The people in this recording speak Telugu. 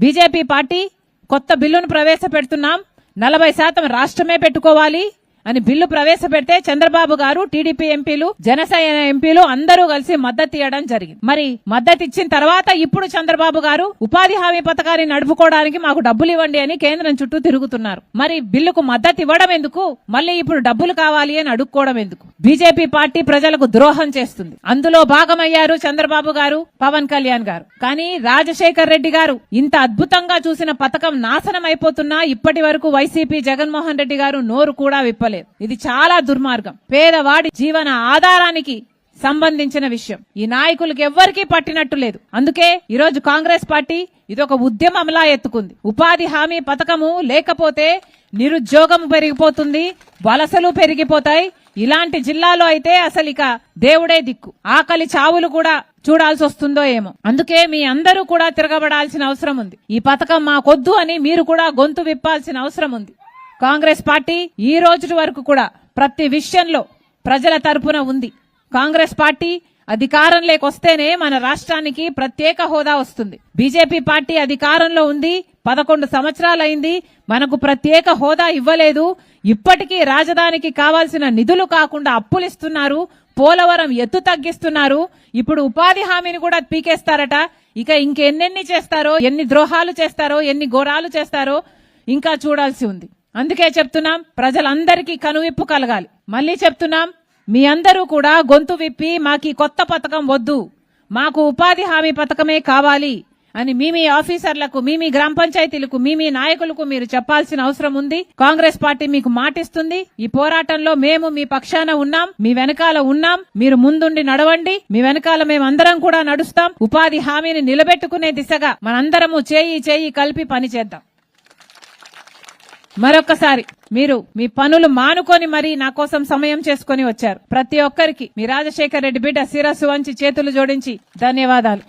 బీజేపీ పార్టీ కొత్త బిల్లును ప్రవేశపెడుతున్నాం, 40% రాష్ట్రమే పెట్టుకోవాలి అని బిల్లు ప్రవేశపెడితే చంద్రబాబు గారు, టీడీపీ ఎంపీలు, జనసేన ఎంపీలు అందరూ కలిసి మద్దతు ఇవ్వడం జరిగింది. మరి మద్దతు ఇచ్చిన తర్వాత ఇప్పుడు చంద్రబాబు గారు ఉపాధి హామీ పథకాన్ని నడుపుకోవడానికి మాకు డబ్బులు ఇవ్వండి అని కేంద్రం చుట్టూ తిరుగుతున్నారు. మరి బిల్లుకు మద్దతు ఇవ్వడం ఎందుకు, మళ్ళీ ఇప్పుడు డబ్బులు కావాలి అని అడుక్కోవడం ఎందుకు? బీజేపీ పార్టీ ప్రజలకు ద్రోహం చేస్తుంది. అందులో భాగమయ్యారు చంద్రబాబు గారు, పవన్ కళ్యాణ్ గారు. కానీ రాజశేఖర్ రెడ్డి గారు ఇంత అద్భుతంగా చూసిన పథకం నాశనం అయిపోతున్నా ఇప్పటి వరకు వైసీపీ జగన్మోహన్ రెడ్డి గారు నోరు కూడా విప్పలేదు. ఇది చాలా దుర్మార్గం. పేదవాడి జీవన ఆధారానికి సంబంధించిన విషయం ఈ నాయకులకు ఎవ్వరికీ పట్టినట్టు లేదు. అందుకే ఈరోజు కాంగ్రెస్ పార్టీ ఇదొక ఉద్యమంలా ఎత్తుకుంది. ఉపాధి హామీ పథకము లేకపోతే నిరుద్యోగం పెరిగిపోతుంది, వలసలు పెరిగిపోతాయి. ఇలాంటి జిల్లాలో అయితే అసలు ఇక దేవుడే దిక్కు, ఆకలి చావులు కూడా చూడాల్సి వస్తుందో ఏమో. అందుకే మీ అందరూ కూడా తిరగబడాల్సిన అవసరం ఉంది. ఈ పథకం మాకొద్దు అని మీరు కూడా గొంతు విప్పాల్సిన అవసరం ఉంది. కాంగ్రెస్ పార్టీ ఈ రోజు వరకు కూడా ప్రతి విషయంలో ప్రజల తరపున ఉంది. కాంగ్రెస్ పార్టీ అధికారంలోకి వస్తేనే మన రాష్ట్రానికి ప్రత్యేక హోదా వస్తుంది. బీజేపీ పార్టీ అధికారంలో ఉంది, 11 సంవత్సరాలైంది, మనకు ప్రత్యేక హోదా ఇవ్వలేదు. ఇప్పటికీ రాజధానికి కావాల్సిన నిధులు కాకుండా అప్పులిస్తున్నారు, పోలవరం ఎత్తు తగ్గిస్తున్నారు. ఇప్పుడు ఉపాధి హామీని కూడా పీకేస్తారట. ఇక ఇంకెన్నెన్ని చేస్తారో, ఎన్ని ద్రోహాలు చేస్తారో, ఎన్ని ఘోరాలు చేస్తారో ఇంకా చూడాల్సి ఉంది. అందుకే చెప్తున్నాం, ప్రజలందరికీ కనువిప్పు కలగాలి. మళ్ళీ చెప్తున్నాం, మీ అందరూ కూడా గొంతు విప్పి మాకు కొత్త పథకం వద్దు, మాకు ఉపాధి హామీ పథకమే కావాలి అని మీ ఆఫీసర్లకు, మీ గ్రామ పంచాయతీలకు, మీ నాయకులకు మీరు చెప్పాల్సిన అవసరం ఉంది. కాంగ్రెస్ పార్టీ మీకు మాటిస్తుంది. ఈ పోరాటంలో మేము మీ పక్షాన ఉన్నాం, మీ వెనకాల ఉన్నాం. మీరు ముందుండి నడవండి, మీ వెనకాల మేమందరం కూడా నడుస్తాం. ఉపాధి హామీని నిలబెట్టుకునే దిశగా మనందరము చేయి కలిపి పనిచేద్దాం. మరొక్కసారి మీరు మీ పనులు మానుకొని మరీ నా కోసం సమయం చేసుకుని వచ్చారు. ప్రతి ఒక్కరికి మీ రాజశేఖర్ రెడ్డి బిడ్డ శిరస్సు వంచి చేతులు జోడించి ధన్యవాదాలు.